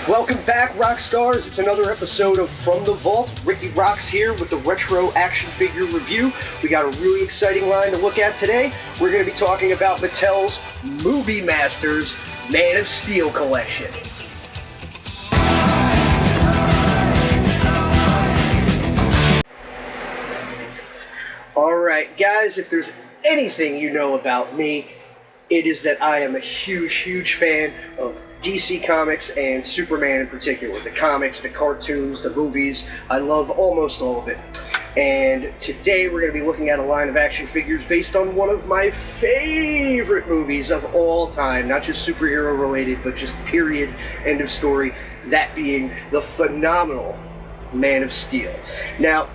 Welcome back, RoxxStars. It's another episode of From the Vault. Rikki Roxx here with the retro action figure review. We got a really exciting line to look at today. We're going to be talking about Mattel's Movie Masters Man of Steel collection. Alright guys, if there's anything you know about me, it is that I am a huge fan of DC Comics and Superman in particular. The comics, the cartoons, the movies. I love almost all of it. And today we're going to be looking at a line of action figures based on one of my favorite movies of all time. Not just superhero related, but just period, end of story. That being the phenomenal Man of Steel. Now,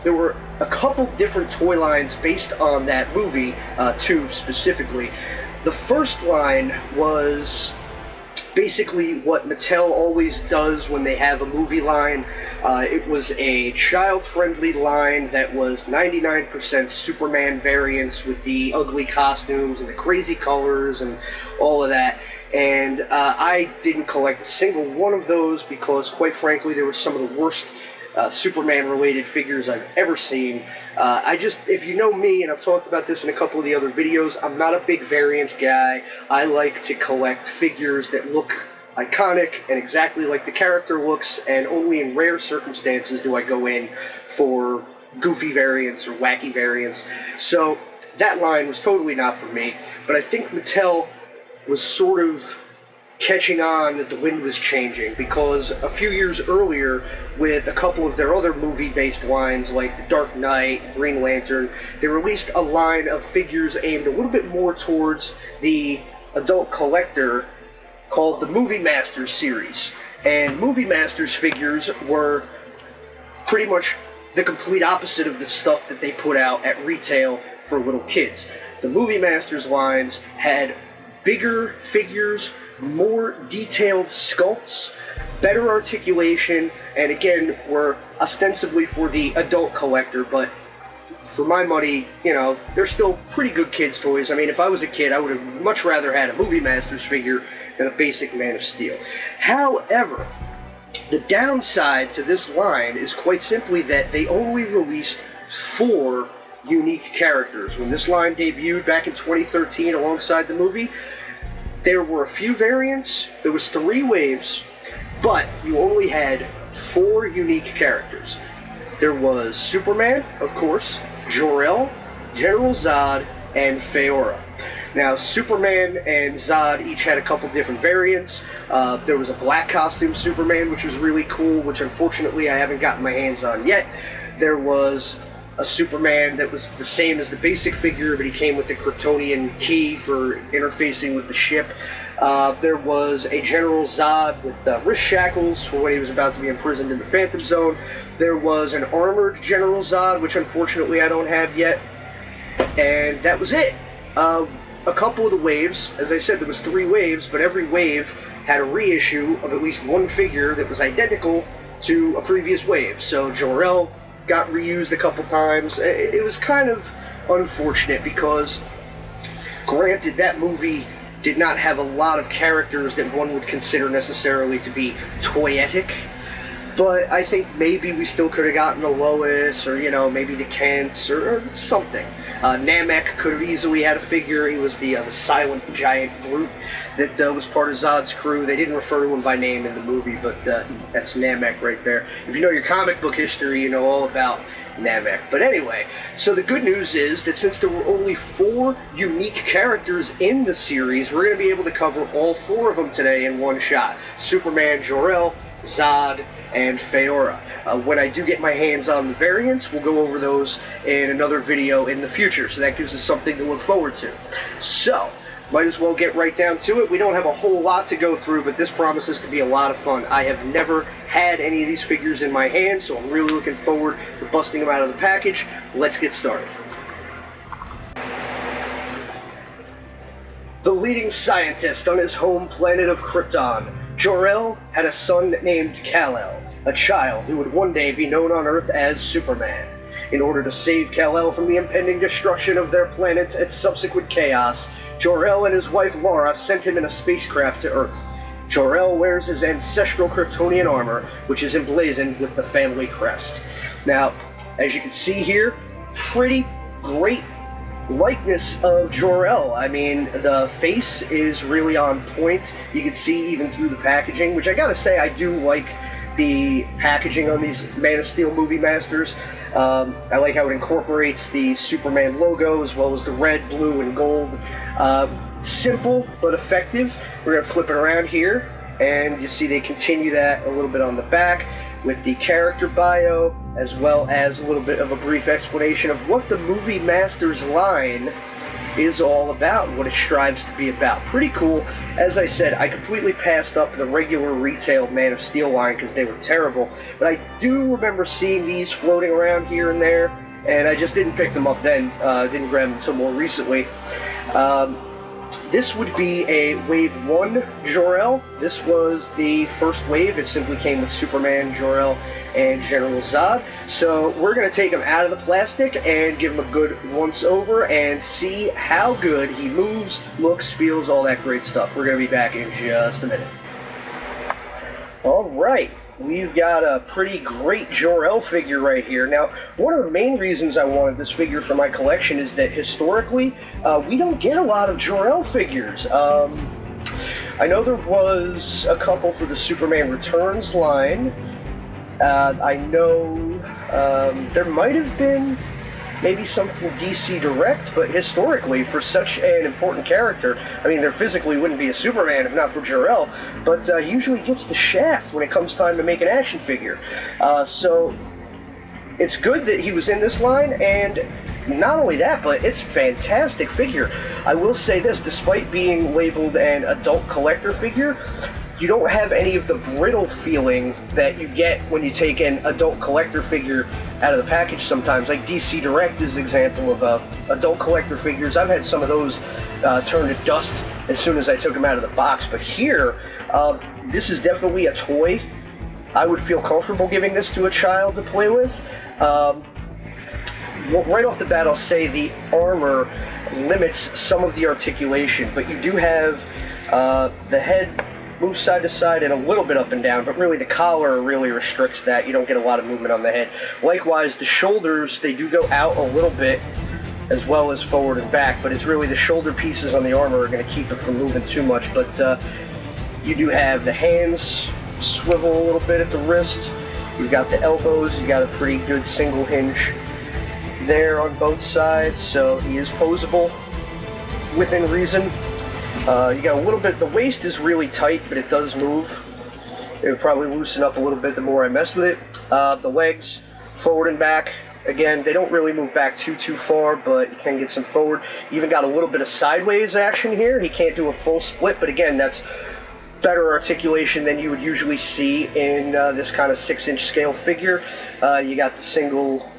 there were a couple different toy lines based on that movie, two specifically. The first line was basically what Mattel always does when they have a movie line. It was a child-friendly line that was 99% Superman variants with the ugly costumes and the crazy colors and all of that. And I didn't collect a single one of those because, quite frankly, they were some of the worst Superman-related figures I've ever seen. If you know me, and I've talked about this in a couple of the other videos, I'm not a big variant guy. I like to collect figures that look iconic and exactly like the character looks, and only in rare circumstances do I go in for goofy variants or wacky variants. So that line was totally not for me, but I think Mattel was sort of catching on that the wind was changing, because a few years earlier, with a couple of their other movie-based lines like The Dark Knight, Green Lantern, they released a line of figures aimed a little bit more towards the adult collector called the Movie Masters series. And Movie Masters figures were pretty much the complete opposite of the stuff that they put out at retail for little kids. The Movie Masters lines had bigger figures, more detailed sculpts, better articulation, and again, were ostensibly for the adult collector, but for my money, you know, they're still pretty good kids' toys. I mean, if I was a kid, I would have much rather had a Movie Masters figure than a basic Man of Steel. However, the downside to this line is quite simply that they only released 4 unique characters. When this line debuted back in 2013 alongside the movie, there were a few variants, there was 3 waves, but you only had 4 unique characters. There was Superman, of course, Jor-El, General Zod, and Faora. Now, Superman and Zod each had a couple different variants. There was a black costume Superman, which was really cool, which unfortunately I haven't gotten my hands on yet. There was a Superman that was the same as the basic figure, but he came with the Kryptonian key for interfacing with the ship. There was a General Zod with wrist shackles for when he was about to be imprisoned in the Phantom Zone. There was an armored General Zod, which unfortunately I don't have yet. And that was it. A couple of the waves, as I said, there was 3 waves, but every wave had a reissue of at least one figure that was identical to a previous wave. So Jor-El got reused a couple times. It was kind of unfortunate because, granted, that movie did not have a lot of characters that one would consider necessarily to be toyetic, but I think maybe we still could have gotten a Lois, or, you know, maybe the Kents, or something. Namek could have easily had a figure. He was the silent giant brute that was part of Zod's crew. They didn't refer to him by name in the movie, but that's Namek right there. If you know your comic book history, you know all about Namek. But anyway, so the good news is that since there were only 4 unique characters in the series, we're going to be able to cover all 4 of them today in one shot. Superman, Jor-El, Zod, and Faora. When I do get my hands on the variants, we'll go over those in another video in the future, so that gives us something to look forward to. So, might as well get right down to it. We don't have a whole lot to go through, but this promises to be a lot of fun. I have never had any of these figures in my hands, so I'm really looking forward to busting them out of the package. Let's get started. The leading scientist on his home planet of Krypton, Jor-El had a son named Kal-El, a child who would one day be known on Earth as Superman. In order to save Kal-El from the impending destruction of their planet and subsequent chaos, Jor-El and his wife Laura sent him in a spacecraft to Earth. Jor-El wears his ancestral Kryptonian armor, which is emblazoned with the family crest. Now, as you can see here, pretty great likeness of Jor-El. I mean, the face is really on point. You can see even through the packaging, which I gotta say, I do like the packaging on these Man of Steel Movie Masters. I like how it incorporates the Superman logo as well as the red, blue, and gold. Simple but effective. We're going to flip it around here, and you see they continue that a little bit on the back with the character bio, as well as a little bit of a brief explanation of what the Movie Masters line is all about and what it strives to be about. Pretty cool. As I said, I completely passed up the regular retail Man of Steel line because they were terrible, but I do remember seeing these floating around here and there, and I just didn't pick them up then. Didn't grab them until more recently. This would be a Wave 1 Jor-El. This was the first wave. It simply came with Superman, Jor-El, and General Zod. So we're going to take him out of the plastic and give him a good once-over and see how good he moves, looks, feels, all that great stuff. We're going to be back in just a minute. All right. We've got a pretty great Jor-El figure right here. Now, one of the main reasons I wanted this figure for my collection is that historically, we don't get a lot of Jor-El figures. I know there was a couple for the Superman Returns line. I know there might have been maybe some from DC Direct, but historically, for such an important character, I mean, there physically wouldn't be a Superman if not for Jor-El, but he usually gets the shaft when it comes time to make an action figure. So it's good that he was in this line, and not only that, but it's a fantastic figure. I will say this, despite being labeled an adult collector figure, you don't have any of the brittle feeling that you get when you take an adult collector figure out of the package sometimes. Like DC Direct is an example of adult collector figures. I've had some of those turn to dust as soon as I took them out of the box. But here, this is definitely a toy. I would feel comfortable giving this to a child to play with. Well, right off the bat, I'll say the armor limits some of the articulation, but you do have the head moves side to side and a little bit up and down, but really the collar really restricts that. You don't get a lot of movement on the head. Likewise, the shoulders, they do go out a little bit as well as forward and back, but it's really the shoulder pieces on the armor are going to keep it from moving too much. But you do have the hands swivel a little bit at the wrist. You've got the elbows. You got a pretty good single hinge there on both sides, so he is posable within reason. You got a little bit, the waist is really tight, but it does move. It would probably loosen up a little bit the more I mess with it. The legs, forward and back, again, they don't really move back too far, but you can get some forward. You even got a little bit of sideways action here. He can't do a full split, but again, that's better articulation than you would usually see in this kind of 6-inch scale figure. You got the single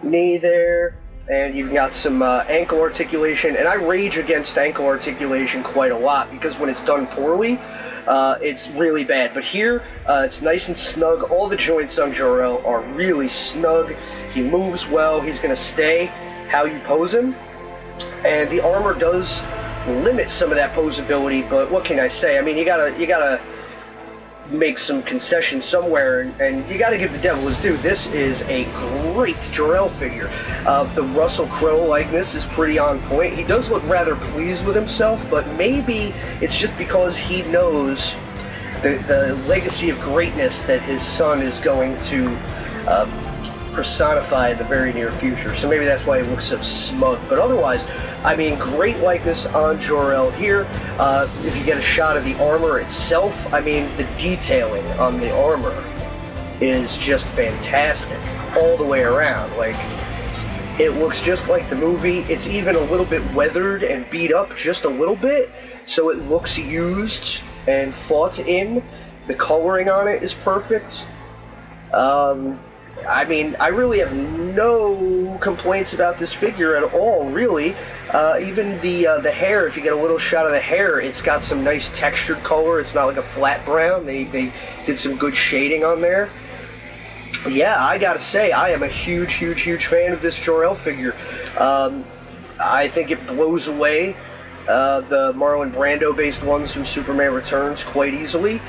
knee there, and you've got some ankle articulation, and I rage against ankle articulation quite a lot because when it's done poorly, it's really bad. But here, it's nice and snug. All the joints on Jor-El are really snug. He moves well. He's going to stay how you pose him, and the armor does limit some of that posability, but what can I say? I mean, you gotta make some concessions somewhere, and you gotta give the devil his due. This is a great Jor-El figure. The Russell Crowe likeness is pretty on point. He does look rather pleased with himself, but maybe it's just because he knows the legacy of greatness that his son is going to personify in the very near future. So maybe that's why he looks so smug. But otherwise, I mean, great likeness on Jor-El here. If you get a shot of the armor itself, I mean, the detailing on the armor is just fantastic all the way around. Like, it looks just like the movie. It's even a little bit weathered and beat up just a little bit, so it looks used and fought in. The coloring on it is perfect. I mean, I really have no complaints about this figure at all, really. Even the hair, if you get a little shot of the hair, it's got some nice textured color. It's not like a flat brown. They did some good shading on there. Yeah, I gotta say, I am a huge fan of this Jor-El figure. I think it blows away the Marlon Brando-based ones from Superman Returns quite easily.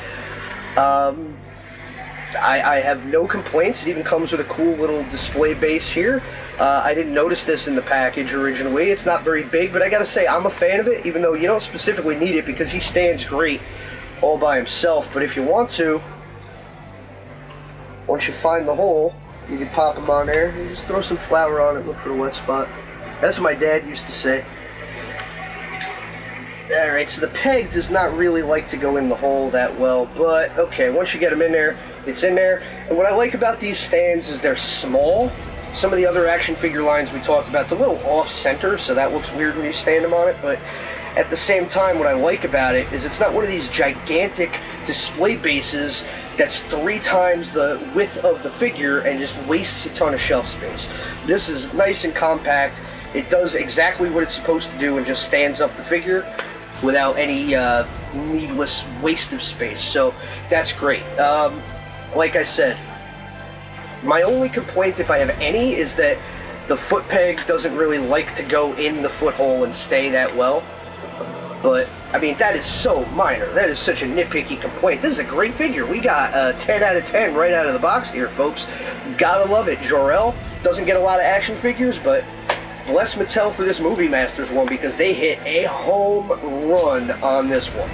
I have no complaints. It even comes with a cool little display base here. I didn't notice this in the package originally. It's not very big, but I gotta say, I'm a fan of it, even though you don't specifically need it because he stands great all by himself. But if you want to, once you find the hole, you can pop him on there. You just throw some flour on it, look for the wet spot. That's what my dad used to say. Alright, so the peg does not really like to go in the hole that well, but okay, once you get them in there, it's in there. And what I like about these stands is they're small. Some of the other action figure lines we talked about, it's a little off-center, so that looks weird when you stand them on it, but at the same time, what I like about it is it's not one of these gigantic display bases that's 3 times the width of the figure and just wastes a ton of shelf space. This is nice and compact. It does exactly what it's supposed to do and just stands up the figure without any needless waste of space. So that's great. Like I said, my only complaint, if I have any, is that the foot peg doesn't really like to go in the foot hole and stay that well. But, I mean, that is so minor. That is such a nitpicky complaint. This is a great figure. We got a 10 out of 10 right out of the box here, folks. Gotta love it. Jor-El doesn't get a lot of action figures, but bless Mattel for this Movie Masters one because they hit a home run on this one.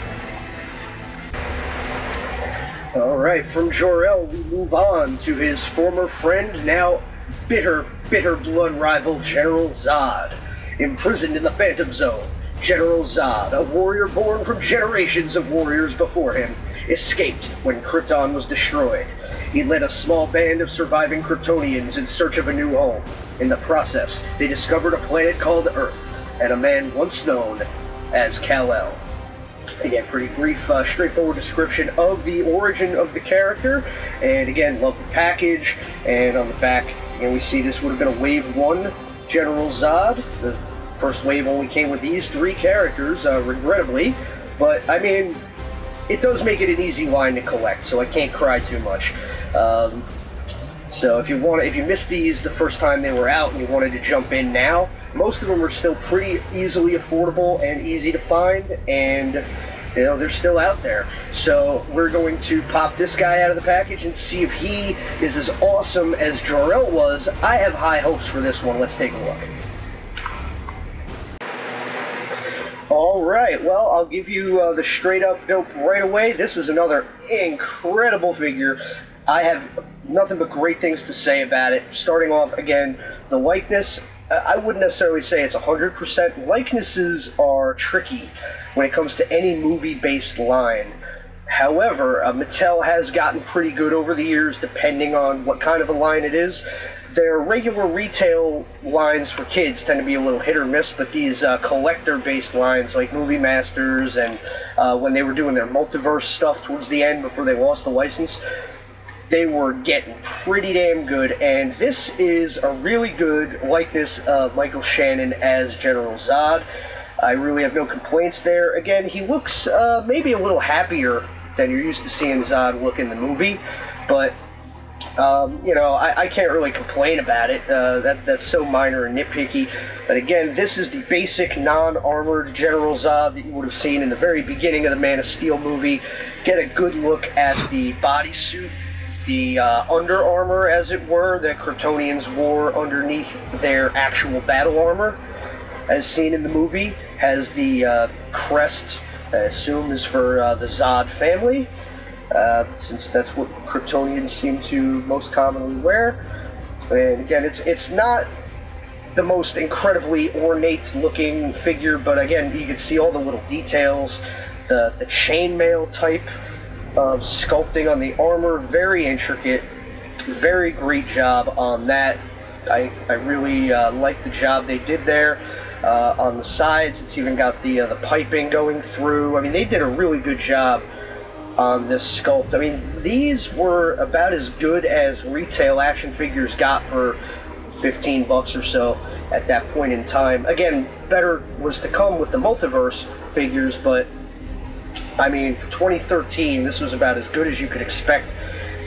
Alright, from Jor-El, we move on to his former friend, now bitter blood rival, General Zod. Imprisoned in the Phantom Zone, General Zod, a warrior born from generations of warriors before him, escaped when Krypton was destroyed. He led a small band of surviving Kryptonians in search of a new home. In the process, they discovered a planet called Earth, and a man once known as Kal-El. Again, pretty brief, straightforward description of the origin of the character, and again, love the package. And on the back, we see this would have been a Wave 1 General Zod. The first wave only came with these 3 characters, regrettably, but I mean, it does make it an easy line to collect, so I can't cry too much. So if you missed these the first time they were out and you wanted to jump in now, most of them are still pretty easily affordable and easy to find, and they're still out there. So we're going to pop this guy out of the package and see if he is as awesome as Jor-El was. I have high hopes for this one. Let's take a look. Alright, well, I'll give you the straight up dope right away. This is another incredible figure. I have nothing but great things to say about it. Starting off, again, the likeness, I wouldn't necessarily say it's 100%. Likenesses are tricky when it comes to any movie-based line. However, Mattel has gotten pretty good over the years, depending on what kind of a line it is. Their regular retail lines for kids tend to be a little hit or miss, but these collector-based lines like Movie Masters and when they were doing their multiverse stuff towards the end before they lost the license, they were getting pretty damn good, and this is a really good likeness of Michael Shannon as General Zod. I really have no complaints there. Again, he looks maybe a little happier than you're used to seeing Zod look in the movie, but I can't really complain about it. That's so minor and nitpicky. But again, this is the basic non-armored General Zod that you would have seen in the very beginning of the Man of Steel movie. Get a good look at the bodysuit, the Under Armour, as it were, that Kryptonians wore underneath their actual battle armor, as seen in the movie, has the crest, I assume is for the Zod family, since that's what Kryptonians seem to most commonly wear. And again, it's not the most incredibly ornate looking figure, but again, you can see all the little details, the chainmail type of sculpting on the armor, very intricate, very great job on that. I really like the job they did there. On the sides, it's even got the piping going through. I mean, they did a really good job on this sculpt. I mean, these were about as good as retail action figures got for $15 or so at that point in time. Again, better was to come with the multiverse figures, but I mean, for 2013, this was about as good as you could expect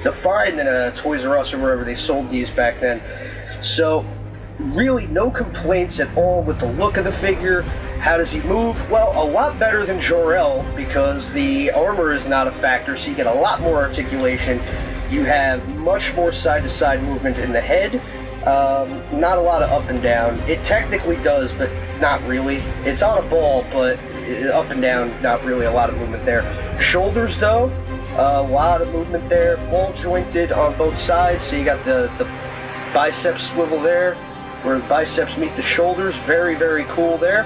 to find in a Toys R Us or wherever they sold these back then. So, really no complaints at all with the look of the figure, How does he move? Well, a lot better than Jor-El, because the armor is not a factor, so you get a lot more articulation. You have much more side-to-side movement in the head. Not a lot of up and down. It technically does, but not really. It's on a ball, but up and down, not really a lot of movement there. Shoulders, though, a lot of movement there. Ball jointed on both sides, so you got the bicep swivel there, where the biceps meet the shoulders. Very, very cool there.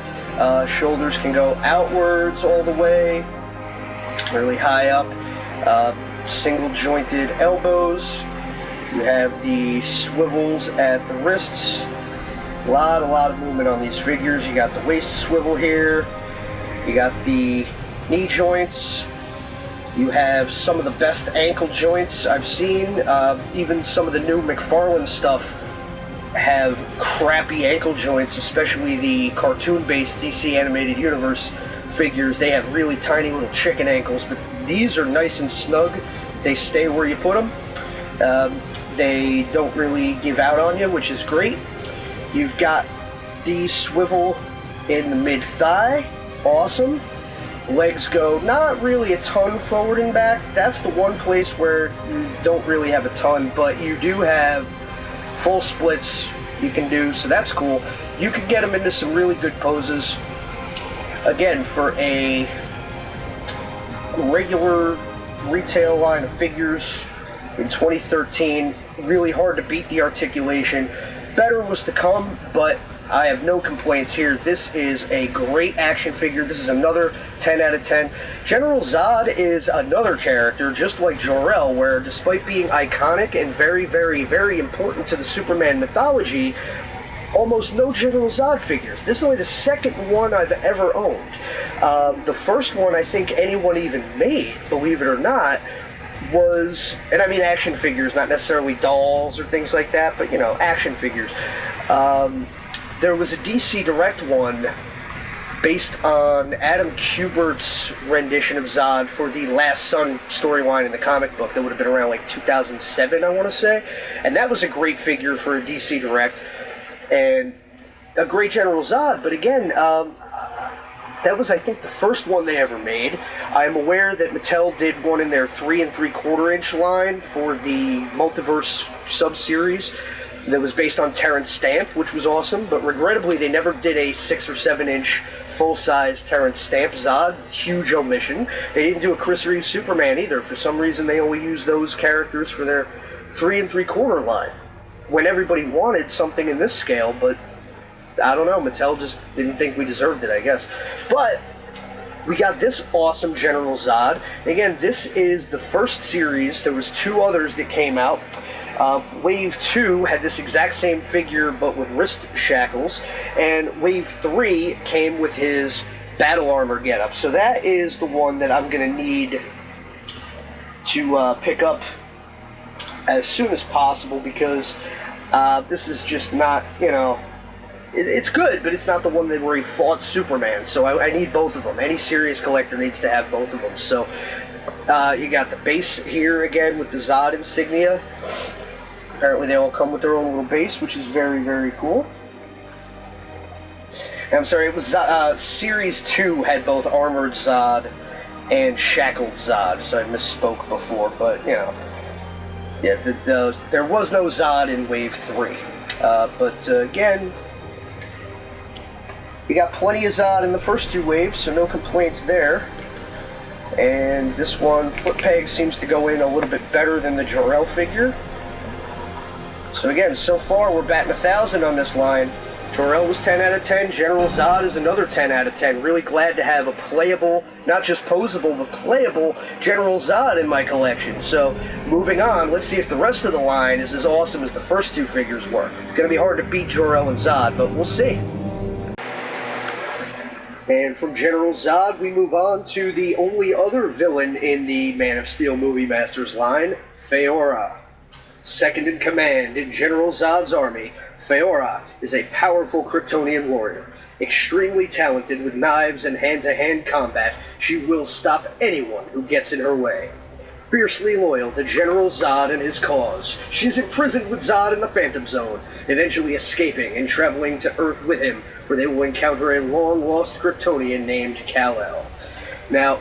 Shoulders can go outwards all the way, really high up. Single jointed elbows. You have the swivels at the wrists. A lot of movement on these figures. You got the waist swivel here. You got the knee joints. You have some of the best ankle joints I've seen. Even some of the new McFarlane stuff have crappy ankle joints, especially the cartoon-based DC Animated Universe figures. They have really tiny little chicken ankles, but these are nice and snug. They stay where you put them. They don't really give out on you, which is great. You've got the swivel in the mid-thigh. Awesome. Legs go not really a ton forward and back. That's the one place where you don't really have a ton, but you do have full splits you can do, so that's cool. You can get them into some really good poses. Again, for a regular retail line of figures in 2013, really hard to beat the articulation. Better was to come, but I have no complaints here. This is a great action figure. This is another 10 out of 10. General Zod is another character, just like Jor-El, where despite being iconic and very, very, very important to the Superman mythology, almost no General Zod figures. This is only the second one I've ever owned. The first one I think anyone even made, believe it or not, was, and I mean action figures, not necessarily dolls or things like that, but, you know, action figures. There was a DC Direct one based on Adam Kubert's rendition of Zod for the Last Son storyline in the comic book. That would have been around like 2007, I want to say. And that was a great figure for a DC Direct. And a great General Zod. But again, that was, I think, the first one they ever made. I'm aware that Mattel did one in their 3 3/4 inch line for the Multiverse sub-series that was based on Terrence Stamp, which was awesome, but regrettably they never did a 6 or 7 inch full-size Terrence Stamp Zod. Huge omission. They didn't do a Chris Reeve Superman either. For some reason they only used those characters for their 3 3/4 line, when everybody wanted something in this scale, but I don't know, Mattel just didn't think we deserved it, I guess. But we got this awesome General Zod. Again, this is the first series. There was 2 others that came out. Wave 2 had this exact same figure, but with wrist shackles, and Wave 3 came with his battle armor getup. So that is the one that I'm going to need to pick up as soon as possible, because this is just not, you know, it's good, but it's not the one that where he fought Superman. So I need both of them. Any serious collector needs to have both of them. So you got the base here again with the Zod insignia. Apparently they all come with their own little base, which is very, very cool. And I'm sorry, it was Series 2 had both Armored Zod and Shackled Zod, so I misspoke before, but, you know. Yeah, there was no Zod in Wave 3. But again, we got plenty of Zod in the first 2 waves, so no complaints there. And this one, foot peg seems to go in a little bit better than the Jor-El figure. So again, so far we're batting 1,000 on this line. Jor-El was 10 out of 10. General Zod is another 10 out of 10. Really glad to have a playable, not just posable, but playable General Zod in my collection. So moving on, let's see if the rest of the line is as awesome as the first 2 figures were. It's going to be hard to beat Jor-El and Zod, but we'll see. And from General Zod, we move on to the only other villain in the Man of Steel Movie Masters line, Faora. Second in command in General Zod's army, Faora is a powerful Kryptonian warrior. Extremely talented with knives and hand-to-hand combat, she will stop anyone who gets in her way. Fiercely loyal to General Zod and his cause, she's imprisoned with Zod in the Phantom Zone, eventually escaping and traveling to Earth with him, where they will encounter a long-lost Kryptonian named Kal-El. Now,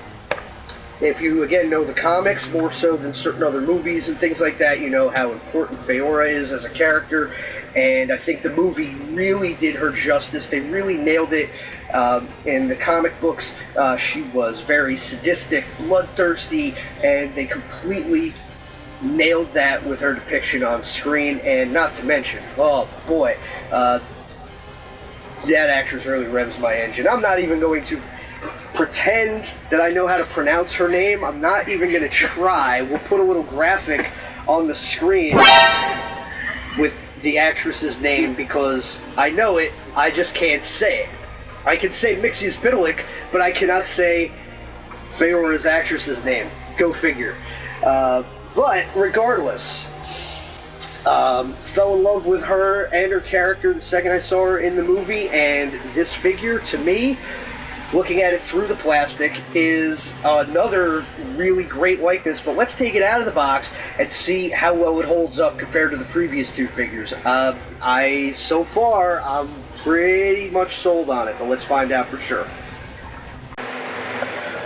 if you, again, know the comics more so than certain other movies and things like that, you know how important Faora is as a character, and I think the movie really did her justice. They really nailed it. In the comic books, she was very sadistic, bloodthirsty, and they completely nailed that with her depiction on screen, and not to mention, oh boy, that actress really revs my engine. I'm not even going to pretend that I know how to pronounce her name. I'm not even going to try. We'll put a little graphic on the screen with the actress's name because I know it, I just can't say it. I can say Mixius Bitalik, but I cannot say Faora's actress's name. Go figure. But regardless, fell in love with her and her character the second I saw her in the movie, and this figure, to me, looking at it through the plastic, is another really great likeness, but let's take it out of the box and see how well it holds up compared to the previous two figures. So far, I'm pretty much sold on it, but let's find out for sure.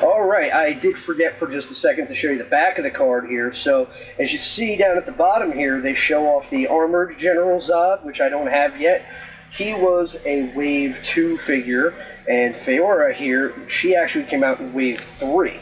Alright, I did forget for just a second to show you the back of the card here. So, as you see down at the bottom here, they show off the Armored General Zod, which I don't have yet. He was a Wave 2 figure, and Faora here, she actually came out in Wave 3.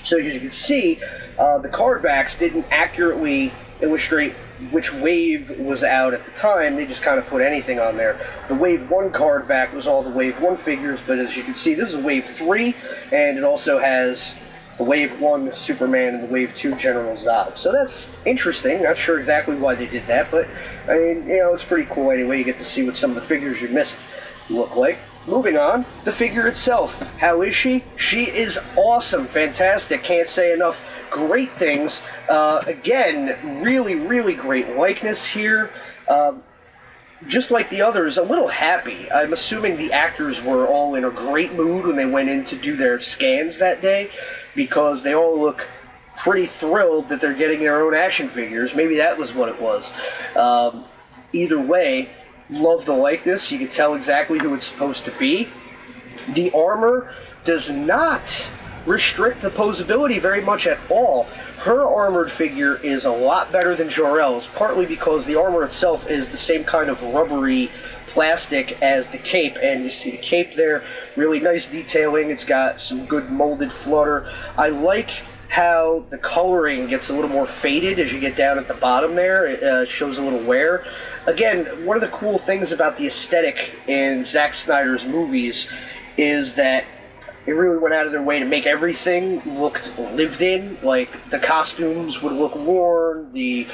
So as you can see, the card backs didn't accurately illustrate which wave was out at the time. They just kind of put anything on there. The Wave 1 card back was all the Wave 1 figures, but as you can see, this is Wave 3, and it also has the Wave 1 Superman and the Wave 2 General Zod. So that's interesting. Not sure exactly why they did that, but I mean, you know, it's pretty cool anyway. You get to see what some of the figures you missed look like. Moving on, the figure itself. How is she? She is awesome, fantastic, can't say enough great things. Again, really, really great likeness here. Just like the others, a little happy. I'm assuming the actors were all in a great mood when they went in to do their scans that day, because they all look pretty thrilled that they're getting their own action figures. Maybe that was what it was. Either way, love the likeness. You can tell exactly who it's supposed to be. The armor does not restrict the posability very much at all. Her armored figure is a lot better than Jor-El's, partly because the armor itself is the same kind of rubbery plastic as the cape, and you see the cape there, really nice detailing. It's got some good molded flutter. I like how the coloring gets a little more faded as you get down at the bottom there. It shows a little wear. Again, one of the cool things about the aesthetic in Zack Snyder's movies is that they really went out of their way to make everything looked lived in. Like, the costumes would look worn, the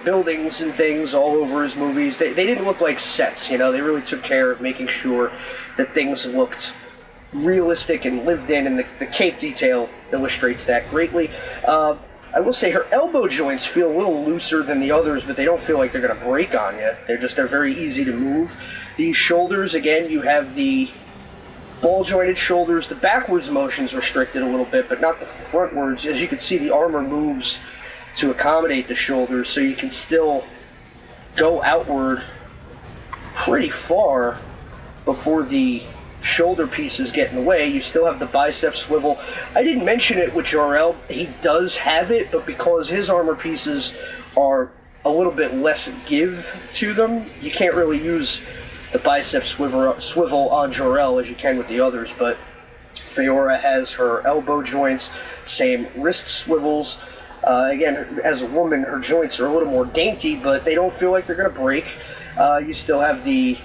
buildings and things all over his movies. They didn't look like sets, They really took care of making sure that things looked realistic and lived in, and the cape detail illustrates that greatly. I will say her elbow joints feel a little looser than the others, but they don't feel like they're going to break on you. They're very easy to move. These shoulders, again, you have the ball-jointed shoulders. The backwards motion's restricted a little bit, but not the frontwards. As you can see, the armor moves to accommodate the shoulders, so you can still go outward pretty far before the shoulder pieces get in the way. You still have the bicep swivel. I didn't mention it with Jor-El. He does have it, but because his armor pieces are a little bit less give to them, you can't really use the bicep swivel on Jor-El as you can with the others. But Faora has her elbow joints, same wrist swivels. Again, as a woman, her joints are a little more dainty, but they don't feel like they're going to break. You still have the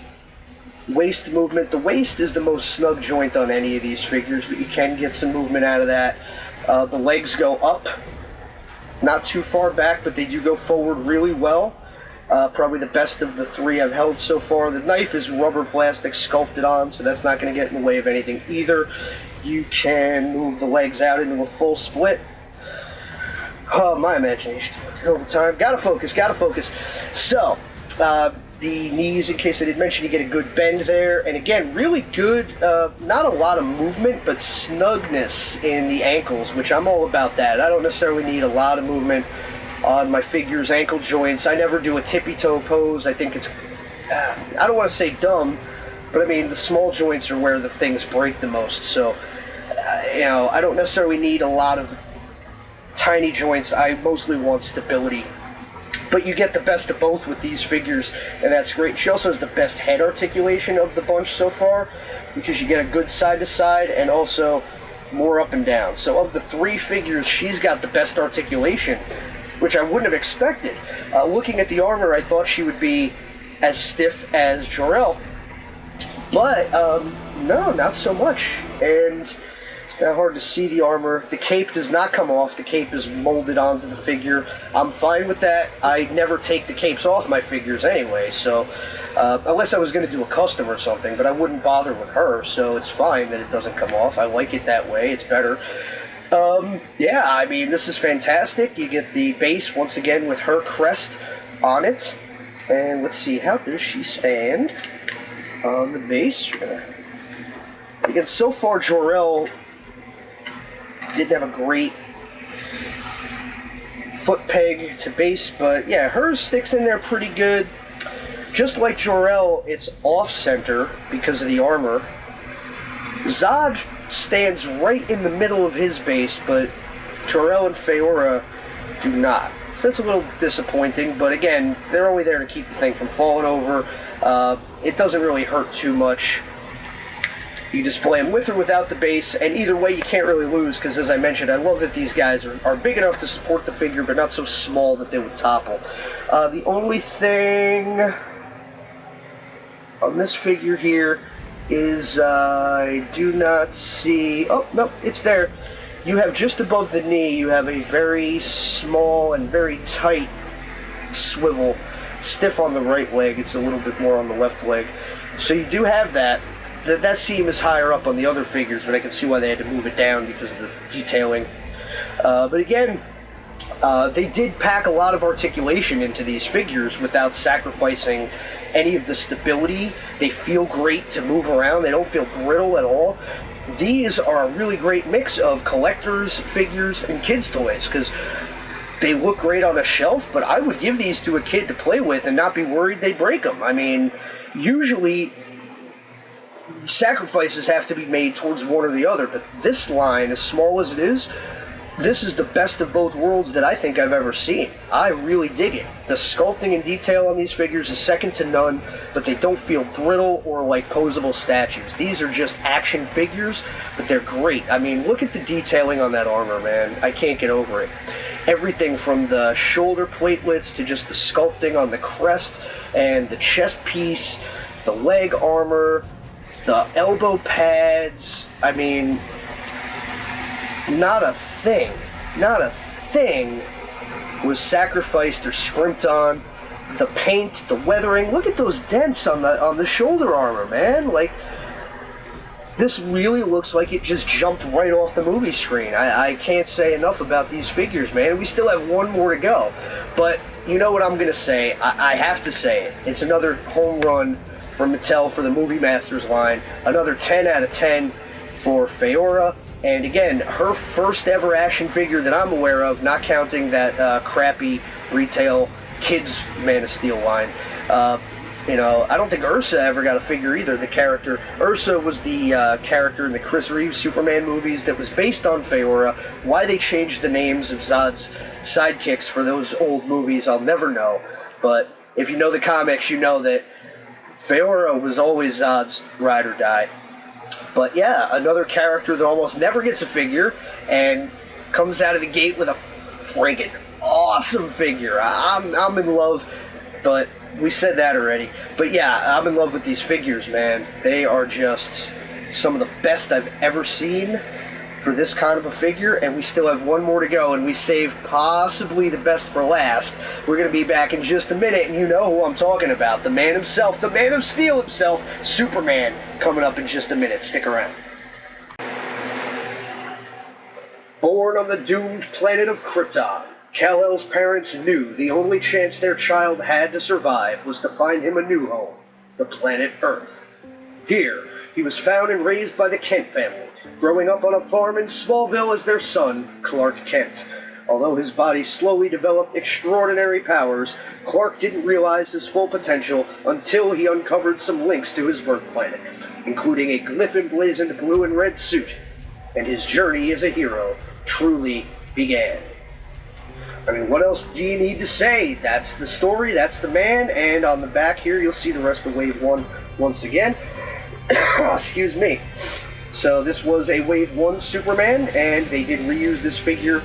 waist movement. The waist is the most snug joint on any of these figures, but you can get some movement out of that. The legs go up, not too far back, but they do go forward really well. Probably the best of the three I've held so far. The knife is rubber plastic sculpted on, so that's not going to get in the way of anything either. You can move the legs out into a full split. Oh, my imagination's working overtime. Gotta focus. So, the knees, in case I didn't mention, you get a good bend there. And again, really good, not a lot of movement, but snugness in the ankles, which I'm all about that. I don't necessarily need a lot of movement on my figure's ankle joints. I never do a tippy-toe pose. I think it's, I don't want to say dumb, but I mean, the small joints are where the things break the most. So, you know, I don't necessarily need a lot of tiny joints. I mostly want stability. But you get the best of both with these figures, and that's great. She also has the best head articulation of the bunch so far, because you get a good side-to-side and also more up and down. So of the three figures, she's got the best articulation, which I wouldn't have expected. Looking at the armor, I thought she would be as stiff as Jor-El. But, no, not so much. And it's kind of hard to see the armor. The cape does not come off. The cape is molded onto the figure. I'm fine with that. I never take the capes off my figures anyway, so unless I was going to do a custom or something, but I wouldn't bother with her, so it's fine that it doesn't come off. I like it that way. It's better. Yeah, I mean, this is fantastic. You get the base, once again, with her crest on it. And let's see, how does she stand on the base? Again, so far, Jor-El didn't have a great foot peg to base, but yeah, hers sticks in there pretty good. Just like Jor-El, it's off-center because of the armor. Zod stands right in the middle of his base, but Jor-El and Feora do not. So that's a little disappointing, but again, they're only there to keep the thing from falling over. It doesn't really hurt too much. You display them with or without the base, and either way you can't really lose, because as I mentioned, I love that these guys are big enough to support the figure, but not so small that they would topple. The only thing on this figure here is I do not see... Oh, no, it's there. You have just above the knee, you have a very small and very tight swivel. Stiff on the right leg, it's a little bit more on the left leg. So you do have that. That seam is higher up on the other figures, but I can see why they had to move it down because of the detailing. But again, they did pack a lot of articulation into these figures without sacrificing any of the stability. They feel great to move around. They don't feel brittle at all. These are a really great mix of collectors, figures, and kids' toys, because they look great on a shelf, but I would give these to a kid to play with and not be worried they break them. I mean, usually sacrifices have to be made towards one or the other, but this line, as small as it is, this is the best of both worlds that I think I've ever seen. I really dig it. The sculpting and detail on these figures is second to none, but they don't feel brittle or like posable statues. These are just action figures, but they're great. I mean, look at the detailing on that armor, man. I can't get over it. Everything from the shoulder platelets to just the sculpting on the crest and the chest piece, the leg armor, the elbow pads. I mean, not a thing was sacrificed or scrimped on. The paint, the weathering, look at those dents on the shoulder armor, man. Like, this really looks like it just jumped right off the movie screen. I can't say enough about these figures, man. We still have one more to go. But you know what I'm going to say? I have to say it. It's another home run for Mattel for the Movie Masters line. Another 10 out of 10 for Feora. And again, her first ever action figure that I'm aware of, not counting that crappy retail kids Man of Steel line. You know, I don't think Ursa ever got a figure either, the character. Ursa was the character in the Chris Reeves Superman movies that was based on Feora. Why they changed the names of Zod's sidekicks for those old movies, I'll never know. But if you know the comics, you know that Feora was always Zod's ride or die. But yeah, another character that almost never gets a figure and comes out of the gate with a friggin' awesome figure. I'm in love, but we said that already. But yeah, I'm in love with these figures, man. They are just some of the best I've ever seen for this kind of a figure, and we still have one more to go, and we saved possibly the best for last. We're going to be back in just a minute, and you know who I'm talking about. The man himself, the Man of Steel himself, Superman, coming up in just a minute. Stick around. Born on the doomed planet of Krypton, Kal-El's parents knew the only chance their child had to survive was to find him a new home, the planet Earth. Here, he was found and raised by the Kent family, growing up on a farm in Smallville as their son, Clark Kent. Although his body slowly developed extraordinary powers, Clark didn't realize his full potential until he uncovered some links to his birth planet, including a glyph-emblazoned blue and red suit, and his journey as a hero truly began. I mean, what else do you need to say? That's the story, that's the man, and on the back here you'll see the rest of Wave 1 once again. Excuse me. So this was a Wave 1 Superman, and they did reuse this figure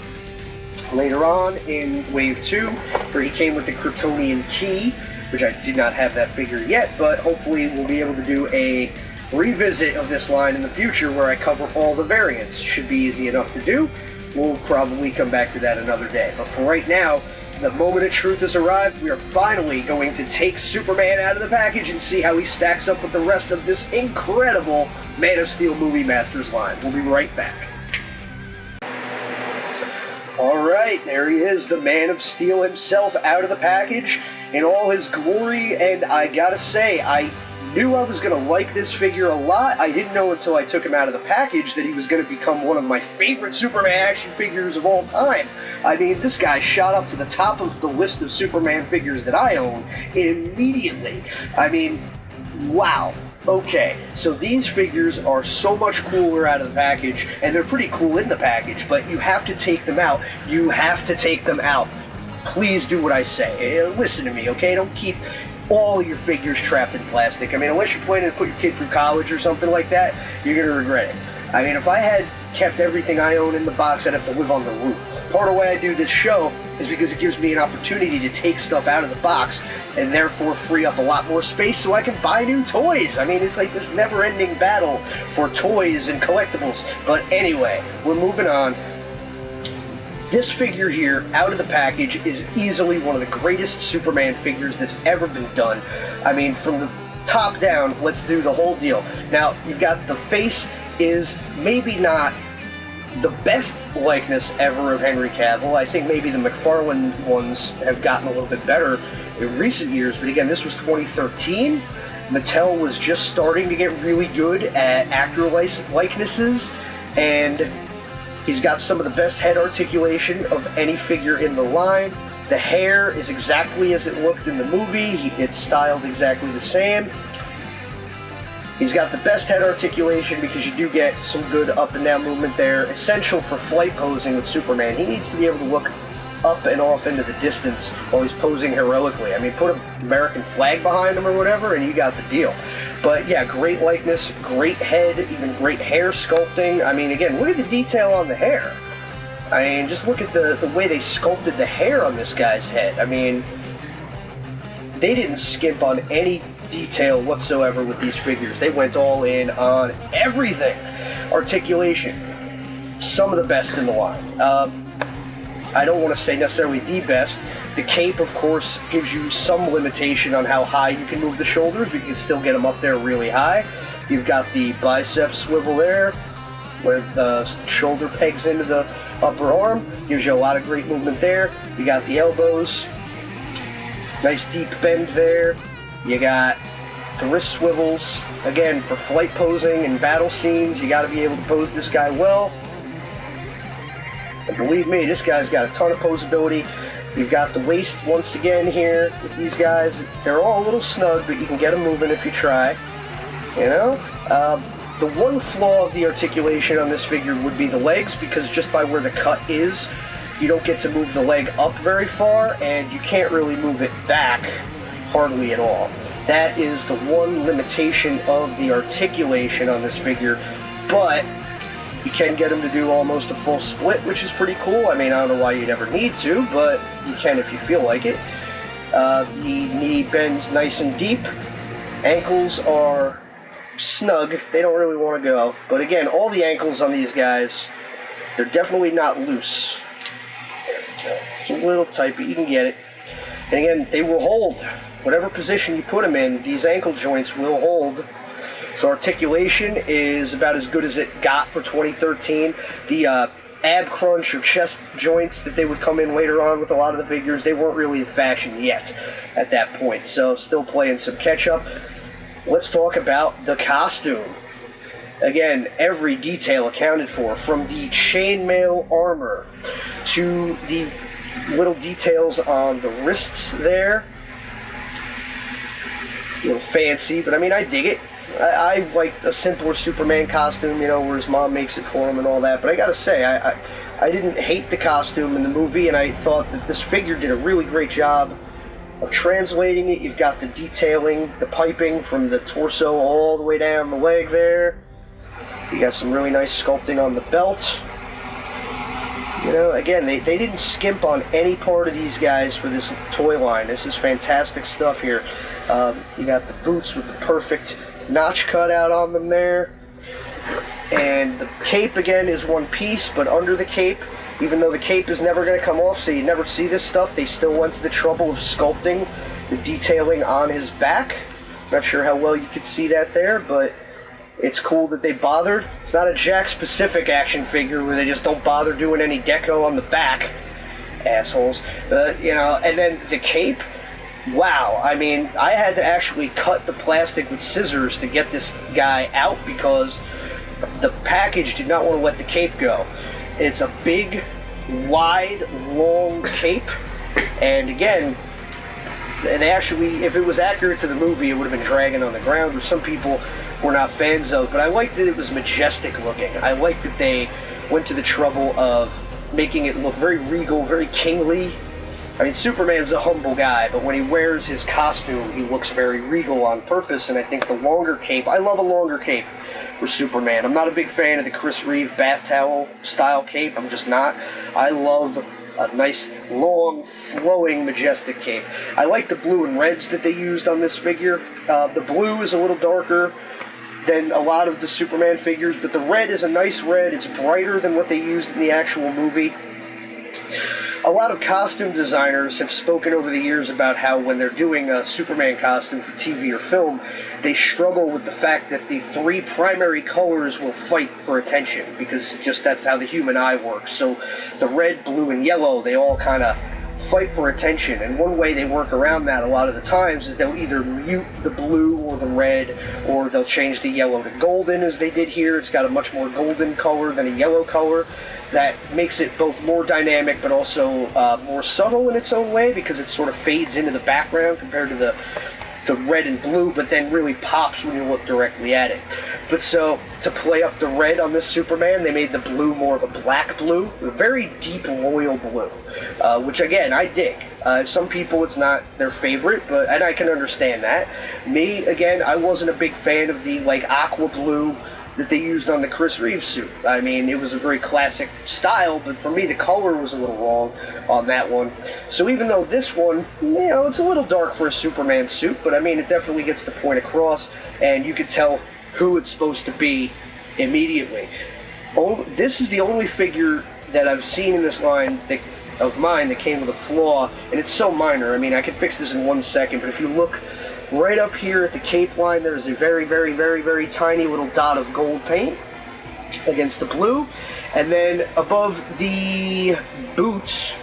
later on in Wave 2, where he came with the Kryptonian key, which I did not have that figure yet, but hopefully we'll be able to do a revisit of this line in the future where I cover all the variants. Should be easy enough to do. We'll probably come back to that another day. But for right now, the moment of truth has arrived. We are finally going to take Superman out of the package and see how he stacks up with the rest of this incredible Man of Steel Movie Masters line. We'll be right back. Alright, there he is, the Man of Steel himself out of the package in all his glory, and I gotta say, I knew I was going to like this figure a lot. I didn't know until I took him out of the package that he was going to become one of my favorite Superman action figures of all time. I mean, this guy shot up to the top of the list of Superman figures that I own immediately. I mean, wow. Okay, so these figures are so much cooler out of the package, and they're pretty cool in the package, but you have to take them out. You have to take them out. Please do what I say. Listen to me, okay? Don't keep all of your figures trapped in plastic. I mean, unless you're planning to put your kid through college or something like that, you're going to regret it. I mean, if I had kept everything I own in the box, I'd have to live on the roof. Part of why I do this show is because it gives me an opportunity to take stuff out of the box and therefore free up a lot more space so I can buy new toys. I mean, it's like this never-ending battle for toys and collectibles. But anyway, we're moving on. This figure here, out of the package, is easily one of the greatest Superman figures that's ever been done. I mean, from the top down, let's do the whole deal. Now, you've got the face is maybe not the best likeness ever of Henry Cavill. I think maybe the McFarlane ones have gotten a little bit better in recent years, but again, this was 2013. Mattel was just starting to get really good at actor likenesses, and he's got some of the best head articulation of any figure in the line. The hair is exactly as it looked in the movie. It's styled exactly the same. He's got the best head articulation because you do get some good up and down movement there. Essential for flight posing with Superman. He needs to be able to look up and off into the distance while he's posing heroically. I mean, put an American flag behind him or whatever, and you got the deal. But yeah, great likeness, great head, even great hair sculpting. I mean, again, look at the detail on the hair. I mean, just look at the way they sculpted the hair on this guy's head. I mean, they didn't skimp on any detail whatsoever with these figures. They went all in on everything. Articulation, some of the best in the line. I don't want to say necessarily the best. The cape, of course, gives you some limitation on how high you can move the shoulders, but you can still get them up there really high. You've got the bicep swivel there, where the shoulder pegs into the upper arm. Gives you a lot of great movement there. You got the elbows. Nice deep bend there. You got the wrist swivels. Again, for flight posing and battle scenes, you got to be able to pose this guy well. And believe me, this guy's got a ton of posability. You've got the waist once again here with these guys. They're all a little snug, but you can get them moving if you try. You know? The one flaw of the articulation on this figure would be the legs, because just by where the cut is, you don't get to move the leg up very far, and you can't really move it back hardly at all. That is the one limitation of the articulation on this figure, but you can get him to do almost a full split, which is pretty cool. I mean, I don't know why you'd ever need to, but you can if you feel like it. The knee bends nice and deep. Ankles are snug. They don't really want to go. But again, all the ankles on these guys, they're definitely not loose. There we go. It's a little tight, but you can get it. And again, they will hold. Whatever position you put them in, these ankle joints will hold. So articulation is about as good as it got for 2013. The ab crunch or chest joints that they would come in later on with a lot of the figures. They weren't really the fashion yet at that point, so still playing some catch up. Let's talk about the costume. Again, every detail accounted for, from the chainmail armor to the little details on the wrists there. A little fancy, but I mean, I dig it. I like a simpler Superman costume, you know, where his mom makes it for him and all that. But I gotta say, I didn't hate the costume in the movie, and I thought that this figure did a really great job of translating it. You've got the detailing, the piping from the torso all the way down the leg there. You got some really nice sculpting on the belt. You know, again, they didn't skimp on any part of these guys for this toy line. This is fantastic stuff here. You got the boots with the perfect notch cut out on them there. And the cape, again, is one piece, but under the cape, even though the cape is never going to come off, so you never see this stuff, they still went to the trouble of sculpting the detailing on his back. Not sure how well you could see that there, but it's cool that they bothered. It's not a Jack Specific action figure where they just don't bother doing any deco on the back. Assholes. You know, and then the cape, wow. I mean, I had to actually cut the plastic with scissors to get this guy out because the package did not want to let the cape go. It's a big, wide, long cape, and again, they actually, if it was accurate to the movie, it would have been dragging on the ground, which some people were not fans of, but I liked that it was majestic looking. I liked that they went to the trouble of making it look very regal, very kingly. I mean, Superman's a humble guy, but when he wears his costume, he looks very regal on purpose, and I think the longer cape, I love a longer cape for Superman. I'm not a big fan of the Chris Reeve bath towel style cape, I'm just not. I love a nice, long, flowing, majestic cape. I like the blue and reds that they used on this figure. The blue is a little darker than a lot of the Superman figures, but the red is a nice red. It's brighter than what they used in the actual movie. A lot of costume designers have spoken over the years about how when they're doing a Superman costume for TV or film, they struggle with the fact that the three primary colors will fight for attention, because just that's how the human eye works. So the red, blue, and yellow, they all kind of fight for attention, and one way they work around that a lot of the times is they'll either mute the blue or the red, or they'll change the yellow to golden, as they did here. It's got a much more golden color than a yellow color. That makes it both more dynamic but also more subtle in its own way, because it sort of fades into the background compared to the red and blue, but then really pops when you look directly at it. But so, to play up the red on this Superman, they made the blue more of a black blue, a very deep, loyal blue, which again, I dig. Some people, it's not their favorite, and I can understand that. Me, again, I wasn't a big fan of the aqua blue that they used on the Chris Reeve suit. I mean, it was a very classic style, but for me, the color was a little wrong on that one. So even though this one, it's a little dark for a Superman suit, but I mean, it definitely gets the point across, and you could tell who it's supposed to be immediately. This is the only figure that I've seen in this line of mine that came with a flaw, and it's so minor. I mean, I could fix this in 1 second, but if you look right up here at the cape line, there's a very, very, very, very tiny little dot of gold paint against the blue. And then above the boots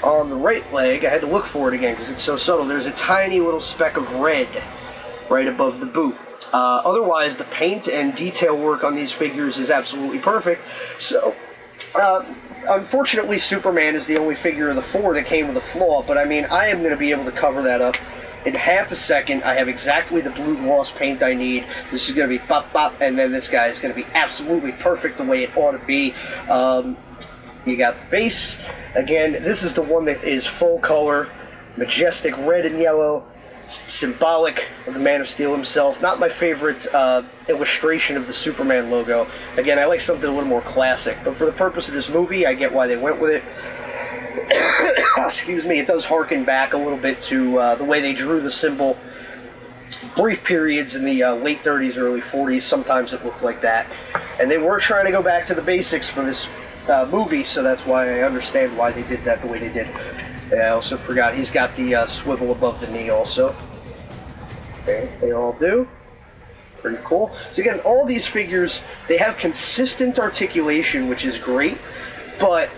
on the right leg, I had to look for it again because it's so subtle, there's a tiny little speck of red right above the boot. Otherwise, the paint and detail work on these figures is absolutely perfect. So, unfortunately, Superman is the only figure of the four that came with a flaw, but I mean, I am going to be able to cover that up in half a second. I have exactly the blue gloss paint I need. This is going to be bop bop, and then this guy is going to be absolutely perfect the way it ought to be. You got the base. Again, this is the one that is full color, majestic red and yellow, symbolic of the Man of Steel himself. Not my favorite illustration of the Superman logo. Again, I like something a little more classic, but for the purpose of this movie, I get why they went with it. Excuse me, it does harken back a little bit to the way they drew the symbol. Brief periods in the late 30s, early 40s, sometimes it looked like that. And they were trying to go back to the basics for this movie, so that's why I understand why they did that the way they did. I also forgot he's got the swivel above the knee also. Okay, they all do. Pretty cool. So again, all these figures, they have consistent articulation, which is great. But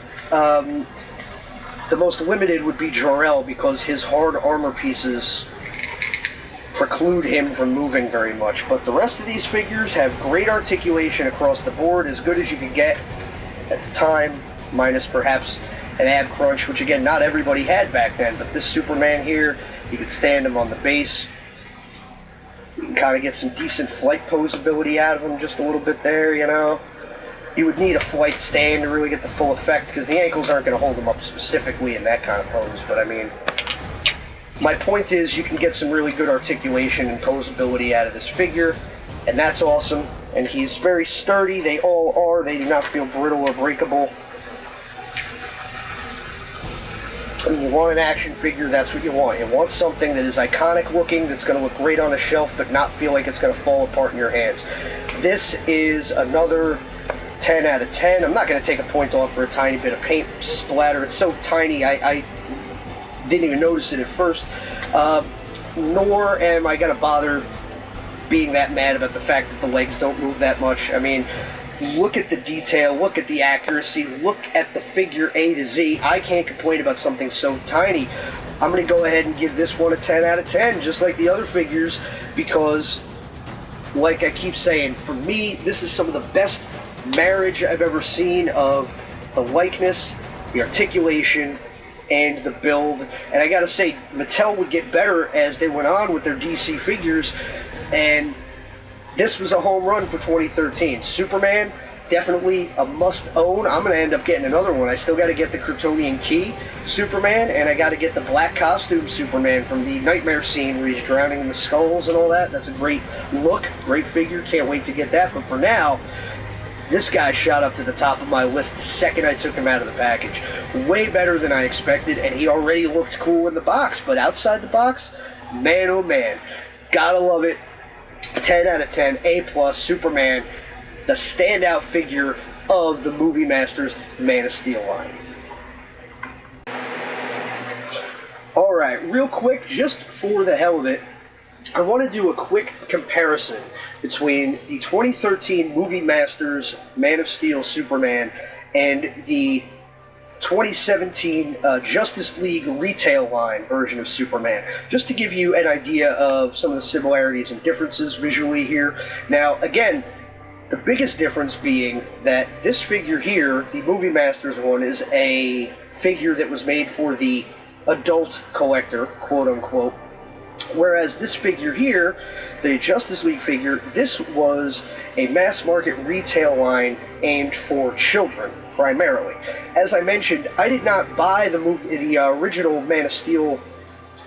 the most limited would be Jor-El because his hard armor pieces preclude him from moving very much. But the rest of these figures have great articulation across the board, as good as you could get at the time, minus perhaps an ab crunch, which again, not everybody had back then. But this Superman here, you could stand him on the base. You can kind of get some decent flight posability out of him just a little bit there, you know. You would need a flight stand to really get the full effect, because the ankles aren't going to hold him up specifically in that kind of pose. But I mean, my point is you can get some really good articulation and posability out of this figure, and that's awesome. And he's very sturdy. They all are. They do not feel brittle or breakable. When you want an action figure, that's what you want. You want something that is iconic looking, that's going to look great on a shelf, but not feel like it's going to fall apart in your hands. This is another 10 out of 10. I'm not going to take a point off for a tiny bit of paint splatter. It's so tiny, I didn't even notice it at first. Nor am I going to bother being that mad about the fact that the legs don't move that much. I mean, look at the detail, look at the accuracy, look at the figure A to Z. I can't complain about something so tiny. I'm going to go ahead and give this one a 10 out of 10, just like the other figures, because, like I keep saying, for me, this is some of the best marriage I've ever seen of the likeness, the articulation, and the build. And I gotta say, Mattel would get better as they went on with their DC figures, and this was a home run for 2013. Superman, definitely a must-own. I'm gonna end up getting another one. I still gotta get the Kryptonian Key Superman, and I gotta get the black costume Superman from the Nightmare scene where he's drowning in the skulls and all that. That's a great look, great figure, can't wait to get that. But for now, this guy shot up to the top of my list the second I took him out of the package. Way better than I expected, and he already looked cool in the box, but outside the box, man oh man, gotta love it. 10 out of 10, A+, Superman, the standout figure of the Movie Masters Man of Steel line. Alright, real quick, just for the hell of it, I want to do a quick comparison between the 2013 Movie Masters Man of Steel Superman and the 2017 Justice League retail line version of Superman, just to give you an idea of some of the similarities and differences visually here. Now, again, the biggest difference being that this figure here, the Movie Masters one, is a figure that was made for the adult collector, quote-unquote, whereas this figure here, the Justice League figure, this was a mass-market retail line aimed for children, primarily. As I mentioned, I did not buy the original Man of Steel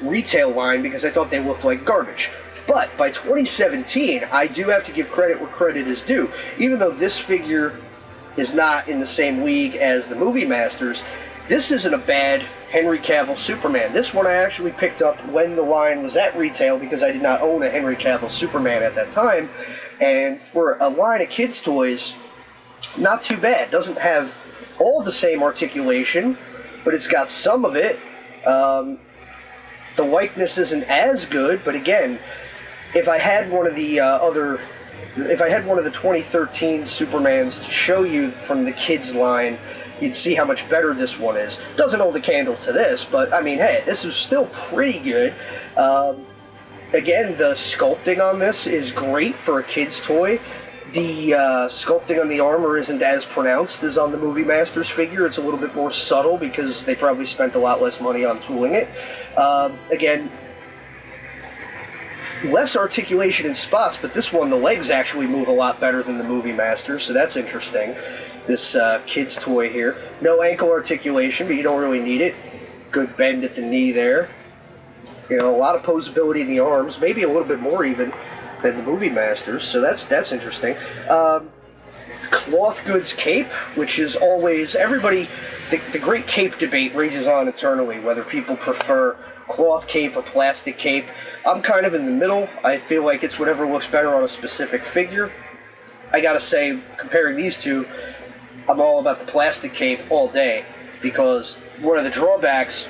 retail line because I thought they looked like garbage. But by 2017, I do have to give credit where credit is due. Even though this figure is not in the same league as the Movie Masters, this isn't a bad Henry Cavill Superman. This one I actually picked up when the line was at retail because I did not own a Henry Cavill Superman at that time. And for a line of kids' toys, not too bad. Doesn't have all the same articulation, but it's got some of it. The likeness isn't as good, but again, if I had one of the if I had one of the 2013 Supermans to show you from the kids line, you'd see how much better this one is. Doesn't hold a candle to this, but I mean, hey, this is still pretty good. Again, the sculpting on this is great for a kid's toy. The sculpting on the armor isn't as pronounced as on the Movie Masters figure. It's a little bit more subtle because they probably spent a lot less money on tooling it. Again, less articulation in spots, but this one, the legs actually move a lot better than the Movie Masters, so that's interesting. This kid's toy here. No ankle articulation, but you don't really need it. Good bend at the knee there. You know, a lot of posability in the arms, maybe a little bit more even than the Movie Masters, so that's interesting. Cloth goods cape, which is always, everybody, the great cape debate rages on eternally, whether people prefer cloth cape or plastic cape. I'm kind of in the middle. I feel like it's whatever looks better on a specific figure. I gotta say, comparing these two, I'm all about the plastic cape all day, because one of the drawbacks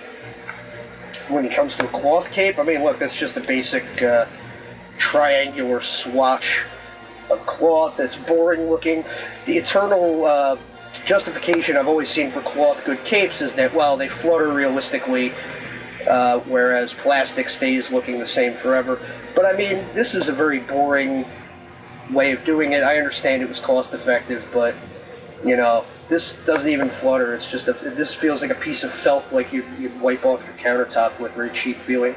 when it comes to a cloth cape, I mean, look, that's just a basic triangular swatch of cloth. It's boring looking. The eternal justification I've always seen for cloth good capes is that, well, they flutter realistically, whereas plastic stays looking the same forever. But I mean, this is a very boring way of doing it. I understand it was cost effective, but you know, this doesn't even flutter. It's just this feels like a piece of felt, like you'd wipe off your countertop with. Very cheap feeling.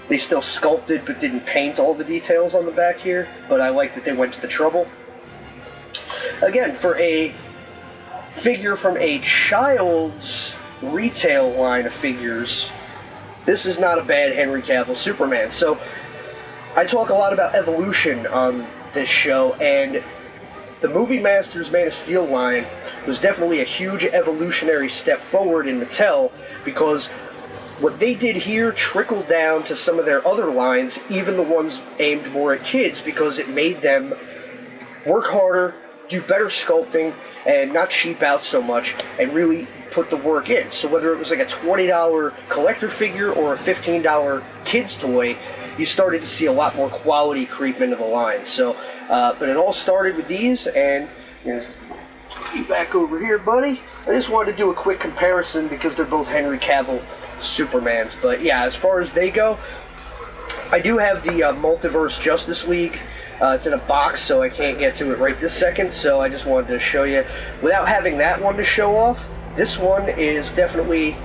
They still sculpted but didn't paint all the details on the back here, but I like that they went to the trouble. Again, for a figure from a child's retail line of figures, this is not a bad Henry Cavill Superman. So I talk a lot about evolution on this show, and the Movie Masters Man of Steel line was definitely a huge evolutionary step forward in Mattel, because what they did here trickled down to some of their other lines, even the ones aimed more at kids, because it made them work harder, do better sculpting, and not cheap out so much, and really put the work in. So whether it was like a $20 collector figure or a $15 kids toy, you started to see a lot more quality creep into the line. So, but it all started with these, and you know, back over here, buddy. I just wanted to do a quick comparison because they're both Henry Cavill Supermans. But yeah, as far as they go, I do have the Multiverse Justice League. It's in a box, so I can't get to it right this second, so I just wanted to show you. Without having that one to show off, this one is definitely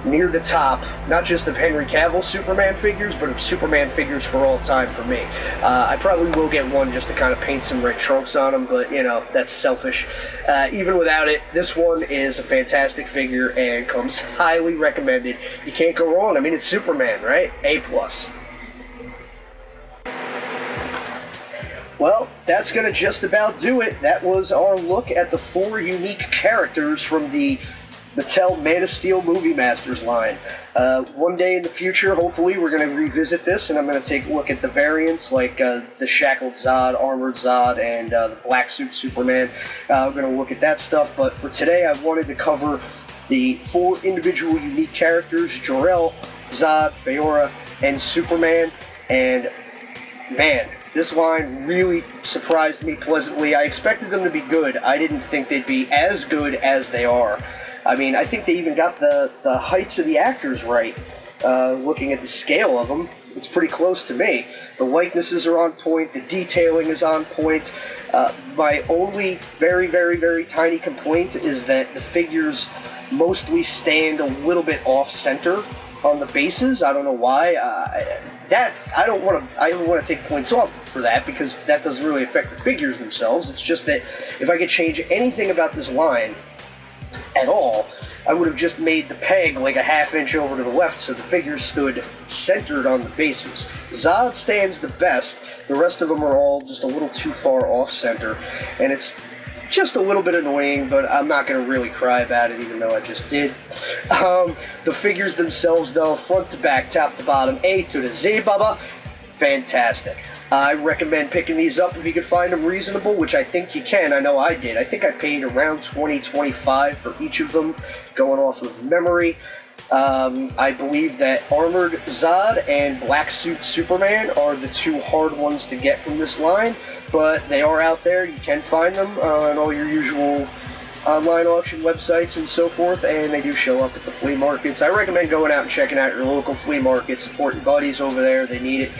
near the top, not just of Henry Cavill Superman figures, but of Superman figures for all time for me. I probably will get one just to kind of paint some red trunks on them, but you know, that's selfish. Even without it, this one is a fantastic figure and comes highly recommended. You can't go wrong. I mean, it's Superman, right? A+. Well, that's going to just about do it. That was our look at the 4 unique characters from the Mattel Man of Steel Movie Masters line. One day in the future, hopefully, we're going to revisit this, and I'm going to take a look at the variants, like the Shackled Zod, Armored Zod, and the Black Suit Superman. I'm going to look at that stuff, but for today, I wanted to cover the 4 individual unique characters, Jor-El, Zod, Faora, and Superman, and man, this line really surprised me pleasantly. I expected them to be good. I didn't think they'd be as good as they are. I mean, I think they even got the heights of the actors right. Looking at the scale of them, it's pretty close to me. The likenesses are on point. The detailing is on point. My only very, very, very tiny complaint is that the figures mostly stand a little bit off-center on the bases. I don't know why. I don't want to take points off for that, because that doesn't really affect the figures themselves. It's just that if I could change anything about this line at all, I would have just made the peg like a ½ inch over to the left so the figures stood centered on the bases. Zod stands the best. The rest of them are all just a little too far off center, and it's just a little bit annoying, but I'm not going to really cry about it, even though I just did. The figures themselves, though, front to back, top to bottom, A to the Z, baba, fantastic. I recommend picking these up if you can find them reasonable, which I think you can. I know I did. I think I paid around $20-25 for each of them, going off of memory. I believe that Armored Zod and Black Suit Superman are the 2 hard ones to get from this line, but they are out there. You can find them on all your usual online auction websites and so forth, and they do show up at the flea markets. I recommend going out and checking out your local flea market, supporting buddies over there. They need it.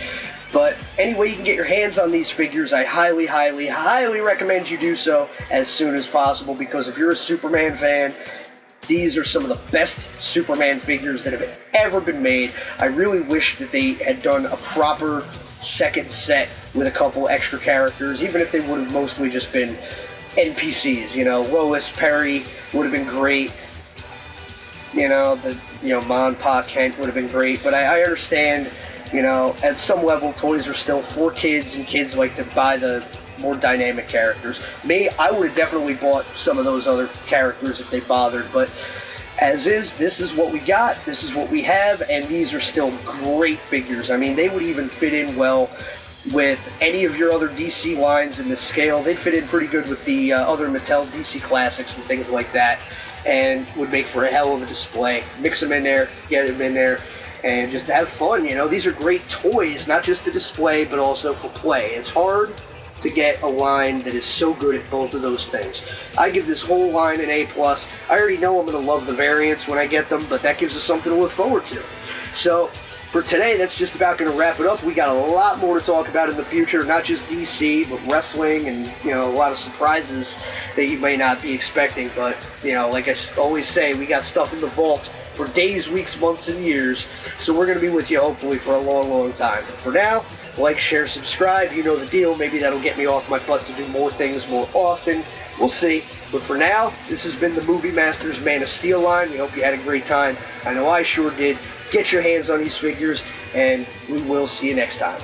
But anyway, you can get your hands on these figures. I highly, highly, highly recommend you do so as soon as possible, because if you're a Superman fan, these are some of the best Superman figures that have ever been made. I really wish that they had done a proper second set with a couple extra characters, even if they would have mostly just been NPCs. You know, Lois, Perry would have been great. You know, Ma and Pa Kent would have been great. But I understand, you know, at some level, toys are still for kids, and kids like to buy the more dynamic characters. Me, I would have definitely bought some of those other characters if they bothered, but as is, this is what we got, this is what we have, and these are still great figures. I mean, they would even fit in well with any of your other DC lines in this scale. They'd fit in pretty good with the other Mattel DC Classics and things like that, and would make for a hell of a display. Mix them in there, get them in there, and just have fun. You know, these are great toys, not just to display, but also for play. It's hard to get a line that is so good at both of those things. I give this whole line an A+. I already know I'm going to love the variants when I get them, but that gives us something to look forward to. So for today, that's just about going to wrap it up. We got a lot more to talk about in the future, not just DC, but wrestling and, a lot of surprises that you may not be expecting. But, like I always say, we got stuff in the vault for days, weeks, months, and years. So we're going to be with you, hopefully, for a long, long time. But for now, like, share, subscribe. You know the deal. Maybe that'll get me off my butt to do more things more often. We'll see. But for now, this has been the Movie Masters Man of Steel line. We hope you had a great time. I know I sure did. Get your hands on these figures, and we will see you next time.